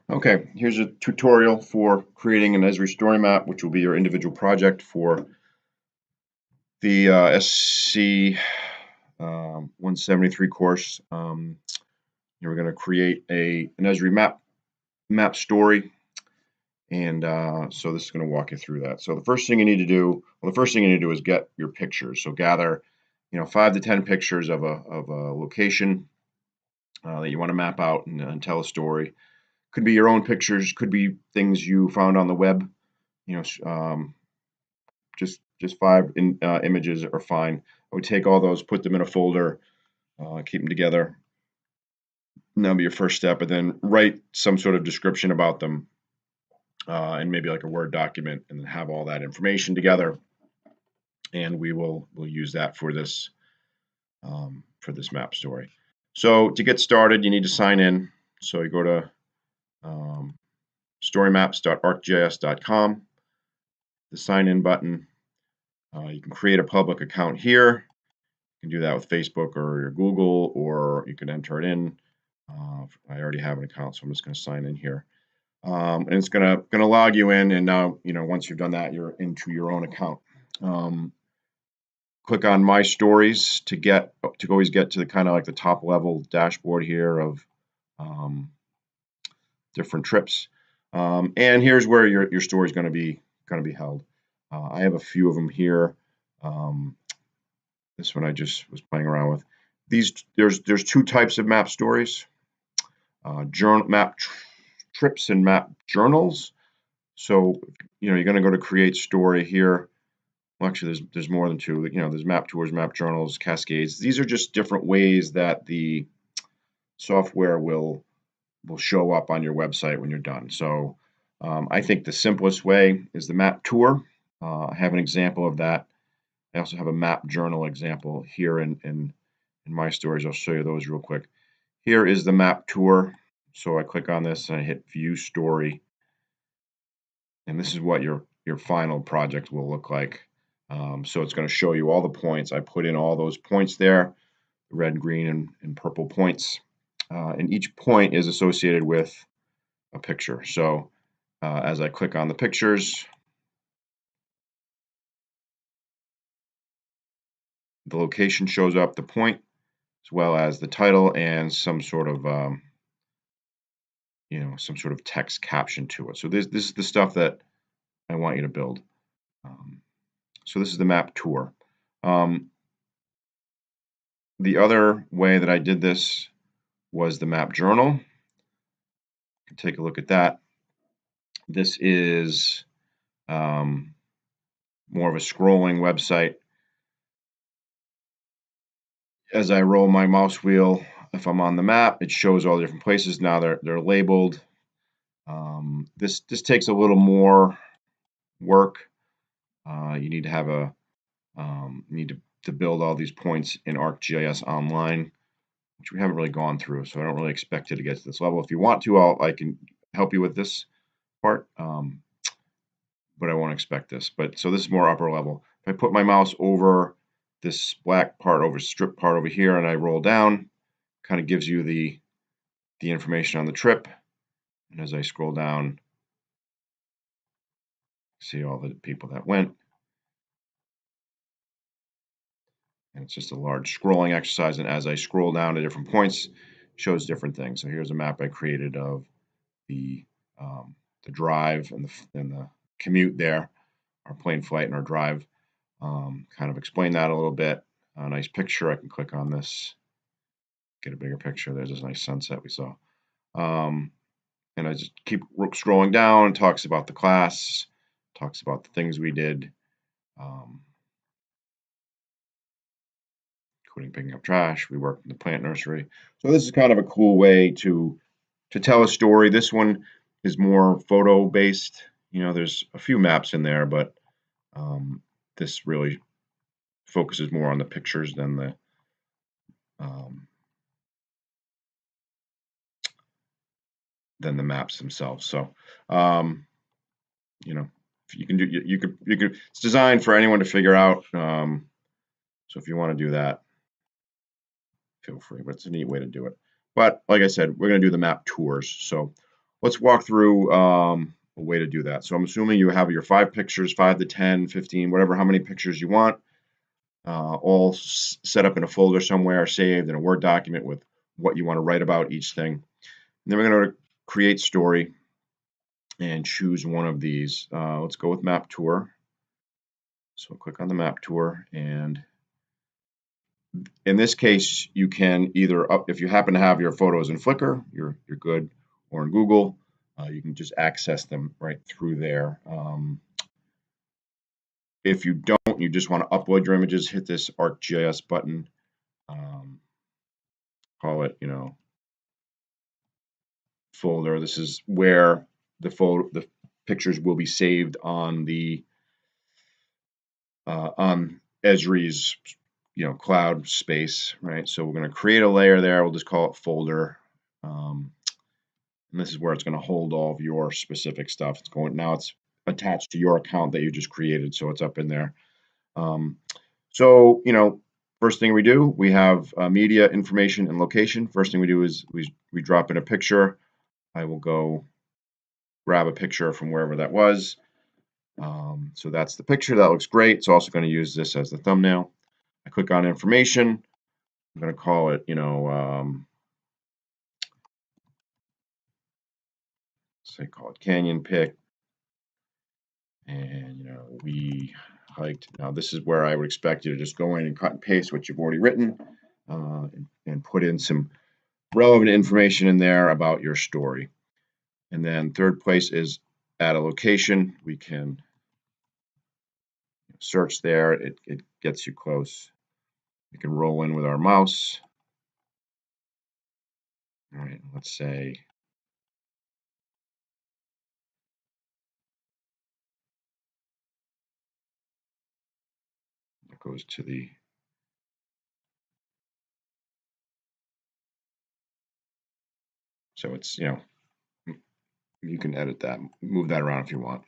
Okay, here's a tutorial for creating an Esri story map, which will be your individual project for the SC 173 course. We're going to create an Esri map story, and so this is going to walk you through that. So the first thing you need to do, is get your pictures. So gather, 5 to 10 pictures of a location that you want to map out and tell a story. Could be your own pictures, could be things you found on the web. Just 5 images are fine. I would take all those, put them in a folder, keep them together. And that'll be your first step, and then write some sort of description about them, and maybe like a Word document, and then have all that information together. And we'll use that for this map story. So to get started, you need to sign in. So you go to storymaps.arcgis.com, the sign in button. You can create a public account here. You can do that with Facebook or your Google, or you can enter it in. I already have an account, so I'm just going to sign in here. And it's going to log you in, and now, once you've done that, you're into your own account. Click on My Stories to always get to the kind of like the top level dashboard here of different trips. And here's where your story is going to be held. I have a few of them here. This one I just was playing around with. There's 2 types of map stories: map trips and map journals. So you're going to go to create story here. Well, actually, there's more than 2. There's map tours, map journals, cascades. These are just different ways that the software will show up on your website when you're done. So I think the simplest way is the map tour. I have an example of that. I also have a map journal example here in my stories. I'll show you those real quick. Here is the map tour. So I click on this and I hit view story. And this is what your final project will look like. So it's going to show you all the points. I put in all those points there, red, green, and purple points. And each point is associated with a picture. So as I click on the pictures, the location shows up, the point, as well as the title and some sort of text caption to it. So this is the stuff that I want you to build. So this is the map tour. The other way that I did this was the map journal. You can take a look at that. This is more of a scrolling website. As I roll my mouse wheel, if I'm on the map, it shows all the different places. Now they're labeled. This takes a little more work. You need to have to build all these points in ArcGIS Online, which we haven't really gone through, so I don't really expect you to get to this level. If you want to, I can help you with this part, but I won't expect this. So this is more upper level. If I put my mouse over this black part, strip part over here, and I roll down, kind of gives you the information on the trip. And as I scroll down, see all the people that went. And it's just a large scrolling exercise. And as I scroll down to different points, shows different things. So here's a map I created of the drive and the commute there, our plane flight and our drive. Kind of explain that a little bit. A nice picture. I can click on this, get a bigger picture. There's this nice sunset we saw. And I just keep scrolling down. It talks about the class, talks about the things we did, including picking up trash. We worked in the plant nursery. So this is kind of a cool way to tell a story. This one is more photo based. There's a few maps in there, but this really focuses more on the pictures than the maps themselves. So you can do you could it's designed for anyone to figure out. So if you want to do that, feel free, but it's a neat way to do it. But like I said, we're going to do the map tours. So let's walk through a way to do that. So I'm assuming you have your 5 pictures, 5 to 10, 15, whatever, how many pictures you want, all set up in a folder somewhere, saved in a Word document with what you want to write about each thing. And then we're going to create story and choose one of these. Let's go with map tour. So click on the map tour, and in this case, you can either if you happen to have your photos in Flickr, you're good, or in Google, you can just access them right through there. If you don't, you just want to upload your images, hit this ArcGIS button. Call it, folder. This is where the pictures will be saved on the on Esri's cloud space, right? So we're going to create a layer there. We'll just call it folder. And this is where it's going to hold all of your specific stuff. It's attached to your account that you just created, so it's up in there. So first thing we do, we have media, information, and location. First thing we do is we drop in a picture. I will go grab a picture from wherever that was. So that's the picture. That looks great. It's also going to use this as the thumbnail. I click on information. I'm going to call it, say call it Canyon Pick. And, we hiked. Now this is where I would expect you to just go in and cut and paste what you've already written and put in some relevant information in there about your story. And then third place is add a location. We can search there. It gets you close. We can roll in with our mouse. All right, let's say it goes to the so it's you can edit that, move that around if you want.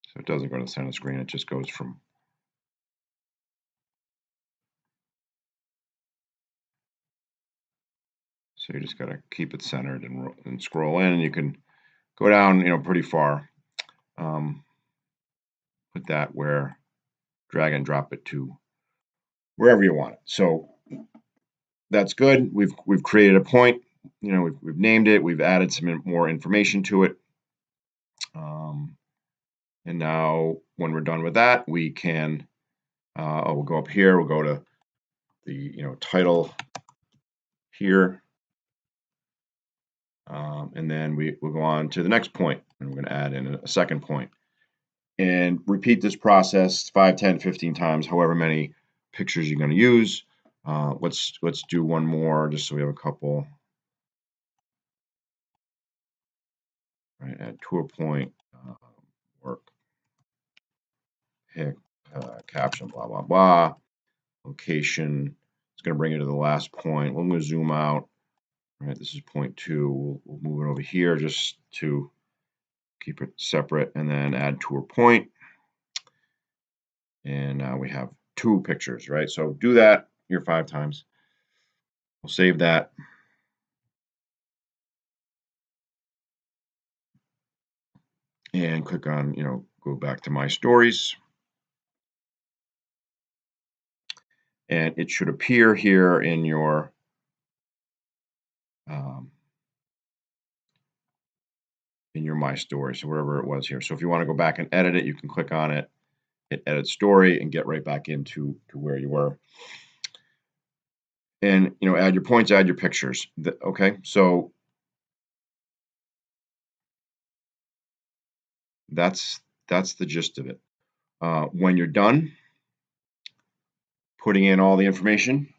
So it doesn't go to the center of the screen, it just goes from so you just got to keep it centered and scroll in, and you can go down pretty far. Put that where, drag and drop it to wherever you want it. So that's good. We've created a point. We've named it. We've added some more information to it. And now when we're done with that, we can we'll go up here. We'll go to the title here, and then we'll go on to the next point, and we're going to add in a second point, and repeat this process 5, 10, 15 times, however many pictures you're going to use. Let's do one more just so we have a couple. Right, add tour point, work, pick, caption, blah, blah, blah. Location, it's going to bring you to the last point. I'm going to zoom out. All right, this is point 2. We'll move it over here just to keep it separate, and then add tour point. And now we have 2 pictures, right? So do that here 5 times. We'll save that. And click on, go back to my stories. And it should appear here in your My Story, so wherever it was here. So if you want to go back and edit it, you can click on it, hit Edit Story, and get right back into where you were. And add your points, add your pictures. Okay, so that's the gist of it. When you're done putting in all the information,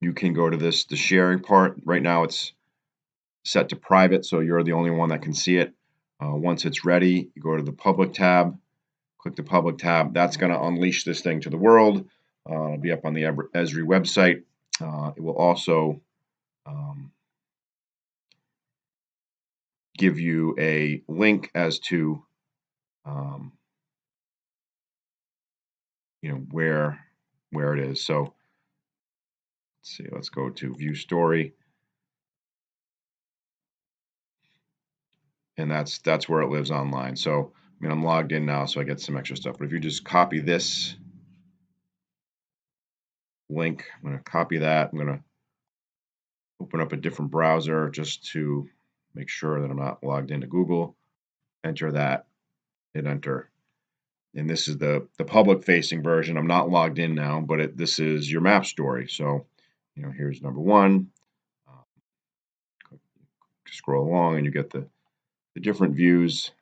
you can go to the sharing part. Right now it's set to private, so you're the only one that can see it. Once it's ready, you go to the public tab, click the public tab. That's going to unleash this thing to the world. It'll be up on the Esri website. It will also give you a link as to where where it is. So let's see, let's go to view story. And that's where it lives online. So, I mean, I'm logged in now, so I get some extra stuff. But if you just copy this link, I'm going to copy that. I'm going to open up a different browser just to make sure that I'm not logged into Google. Enter that, hit enter. And this is the public facing version. I'm not logged in now, but this is your map story. So, you know, here's number one. Scroll along and you get the different views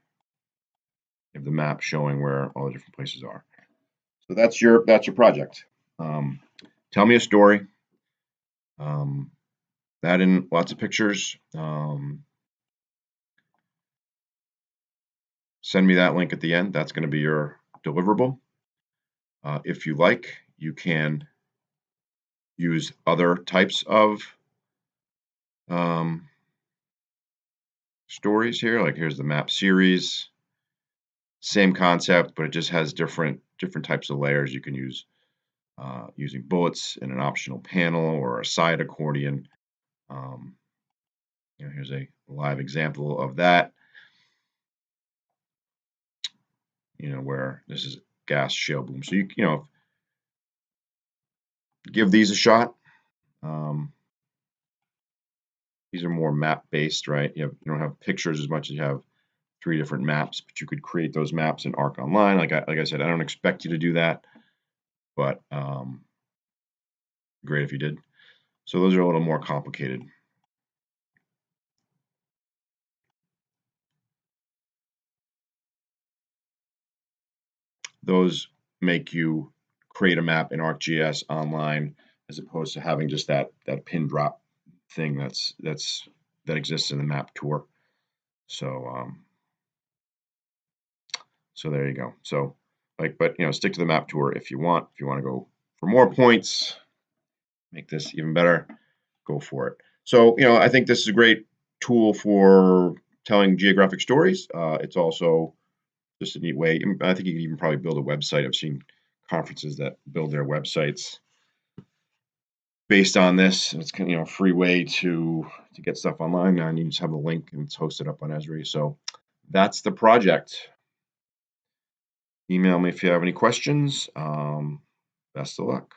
of the map showing where all the different places are. So that's your project. Tell me a story. Add in lots of pictures. Send me that link at the end. That's going to be your deliverable. If you like, you can use other types of stories here. Like here's the map series. Same concept, but it just has different types of layers you can use using bullets in an optional panel or a side accordion. You know, here's a live example of that. You know, where this is gas shale boom. So you know, give these a shot. These are more map based, right? You don't have pictures as much as you have 3 different maps, but you could create those maps in Arc Online. Like I said, I don't expect you to do that, but great if you did. So those are a little more complicated. Those make you create a map in ArcGIS online as opposed to having just that pin drop thing that exists in the map tour. So so there you go. So but you know, stick to the map tour if you want. If you want to go for more points, make this even better, go for it. So you know, I think this is a great tool for telling geographic stories. It's also just a neat way. I think you can even probably build a website. I've seen conferences that build their websites based on this. It's kind of, you know, a free way to get stuff online now, and you just have a link and it's hosted up on Esri. So that's the project. Email me if you have any questions. Best of luck.